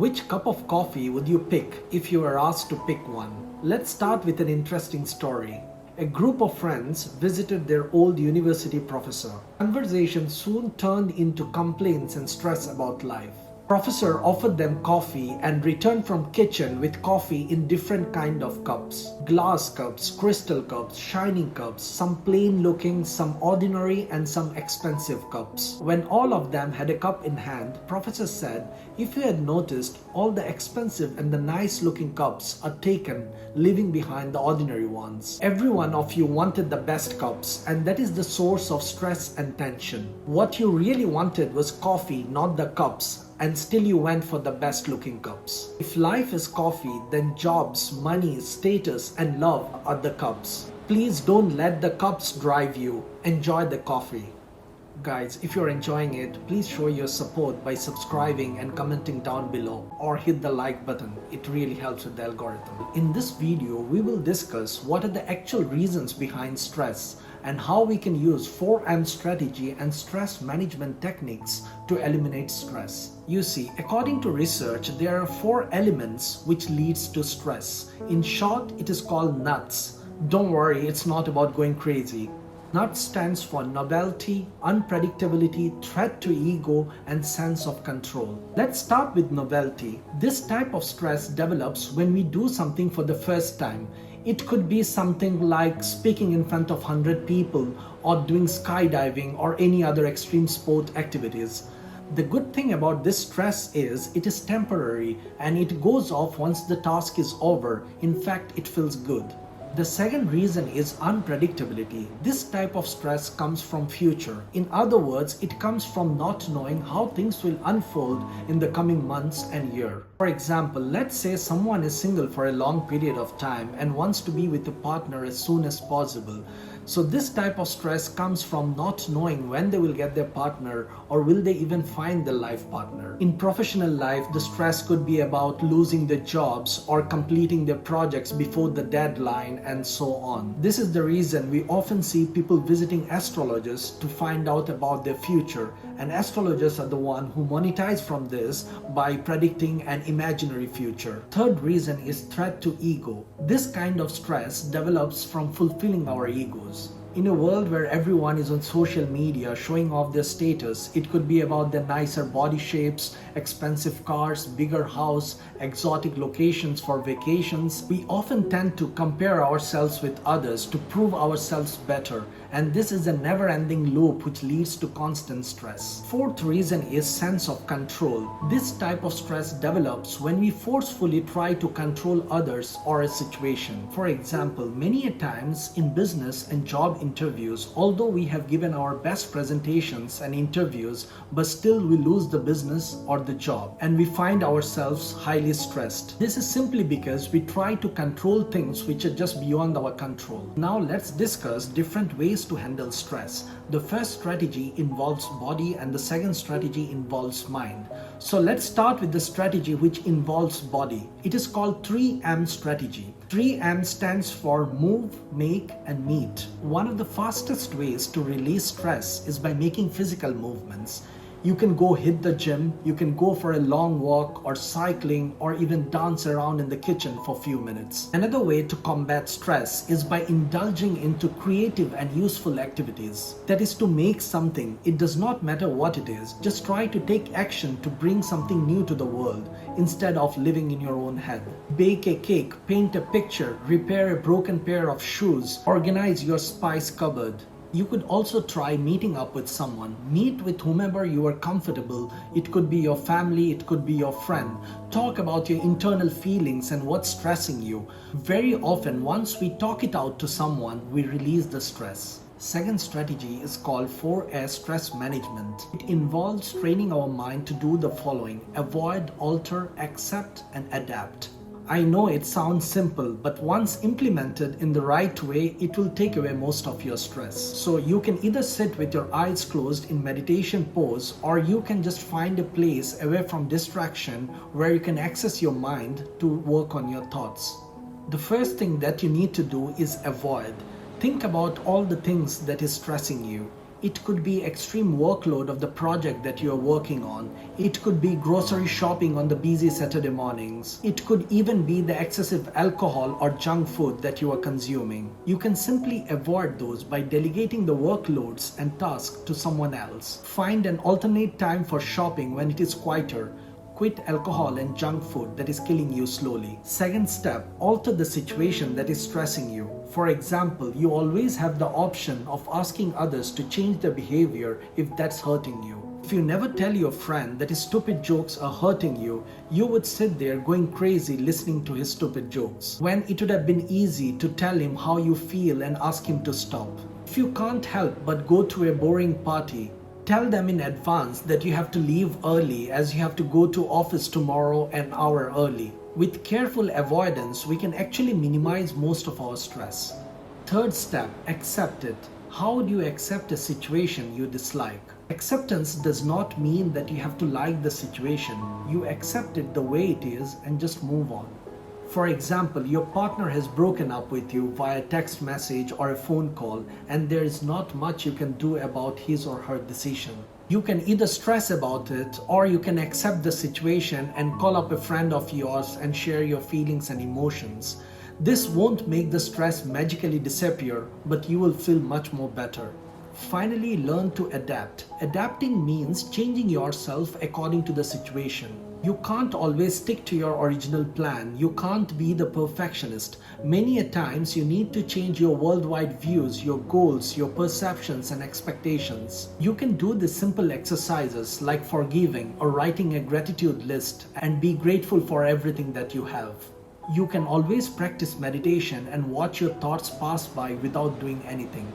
Which cup of coffee would you pick if you were asked to pick one? Let's start with an interesting story. A group of friends visited their old university professor. Conversation soon turned into complaints and stress about life. Professor offered them coffee and returned from kitchen with coffee in different kind of cups. Glass cups, crystal cups, shining cups, some plain looking, some ordinary and some expensive cups. When all of them had a cup in hand, Professor said, if you had noticed, all the expensive and the nice looking cups are taken, leaving behind the ordinary ones. Every one of you wanted the best cups, and that is the source of stress and tension. What you really wanted was coffee, not the cups. And still you went for the best looking cups. If life is coffee, then jobs, money, status and love are the cups. Please don't let the cups drive you. Enjoy the coffee. Guys, if you're enjoying it, please show your support by subscribing and commenting down below or hit the like button. It really helps with the algorithm. In this video, we will discuss what are the actual reasons behind stress and how we can use 4M strategy and stress management techniques to eliminate stress. You see, according to research, there are 4 elements which leads to stress. In short, it is called NUTS. Don't worry, it's not about going crazy. NUT stands for novelty, unpredictability, threat to ego, and sense of control. Let's start with novelty. This type of stress develops when we do something for the first time. It could be something like speaking in front of 100 people or doing skydiving or any other extreme sport activities. The good thing about this stress is it is temporary and it goes off once the task is over. In fact, it feels good. The second reason is unpredictability. This type of stress comes from future. In other words, it comes from not knowing how things will unfold in the coming months and year. For example, let's say someone is single for a long period of time and wants to be with a partner as soon as possible. So this type of stress comes from not knowing when they will get their partner or will they even find their life partner. In professional life, the stress could be about losing their jobs or completing their projects before the deadline and so on. This is the reason we often see people visiting astrologers to find out about their future, and astrologers are the one who monetize from this by predicting an imaginary future. Third reason is threat to ego. This kind of stress develops from fulfilling our egos. In a world where everyone is on social media showing off their status, it could be about their nicer body shapes, expensive cars, bigger house, exotic locations for vacations. We often tend to compare ourselves with others to prove ourselves better, and this is a never-ending loop which leads to constant stress. Fourth reason is sense of control. This type of stress develops when we forcefully try to control others or a situation. For example, many a times in business and job interviews, although we have given our best presentations and interviews, but still we lose the business or the job and we find ourselves highly stressed. This is simply because we try to control things which are just beyond our control. Now let's discuss different ways to handle stress. The first strategy involves body and the second strategy involves mind. So let's start with the strategy which involves body. It is called 3M strategy. 3M stands for move, make and meet. One of the fastest ways to release stress is by making physical movements. You can go hit the gym, you can go for a long walk or cycling or even dance around in the kitchen for a few minutes. Another way to combat stress is by indulging into creative and useful activities. That is to make something. It does not matter what it is. Just try to take action to bring something new to the world instead of living in your own head. Bake a cake, paint a picture, repair a broken pair of shoes, organize your spice cupboard. You could also try meeting up with someone. Meet with whomever you are comfortable. It could be your family, it could be your friend. Talk about your internal feelings and what's stressing you. Very often, once we talk it out to someone, we release the stress. Second strategy is called 4S stress management. It involves training our mind to do the following: avoid, alter, accept, and adapt. I know it sounds simple, but once implemented in the right way, it will take away most of your stress. So you can either sit with your eyes closed in meditation pose, or you can just find a place away from distraction where you can access your mind to work on your thoughts. The first thing that you need to do is avoid. Think about all the things that is stressing you. It could be extreme workload of the project that you are working on. It could be grocery shopping on the busy Saturday mornings. It could even be the excessive alcohol or junk food that you are consuming. You can simply avoid those by delegating the workloads and tasks to someone else. Find an alternate time for shopping when it is quieter. Quit alcohol and junk food that is killing you slowly. Second step, alter the situation that is stressing you. For example, you always have the option of asking others to change their behavior if that's hurting you. If you never tell your friend that his stupid jokes are hurting you, you would sit there going crazy listening to his stupid jokes, when it would have been easy to tell him how you feel and ask him to stop. If you can't help but go to a boring party, tell them in advance that you have to leave early as you have to go to office tomorrow an hour early. With careful avoidance, we can actually minimize most of our stress. Third step, accept it. How would you accept a situation you dislike? Acceptance does not mean that you have to like the situation. You accept it the way it is and just move on. For example, your partner has broken up with you via text message or a phone call, and there is not much you can do about his or her decision. You can either stress about it, or you can accept the situation and call up a friend of yours and share your feelings and emotions. This won't make the stress magically disappear, but you will feel much more better. Finally, learn to adapt. Adapting means changing yourself according to the situation. You can't always stick to your original plan. You can't be the perfectionist. Many a times you need to change your worldwide views, your goals, your perceptions and expectations. You can do the simple exercises like forgiving or writing a gratitude list and be grateful for everything that you have. You can always practice meditation and watch your thoughts pass by without doing anything.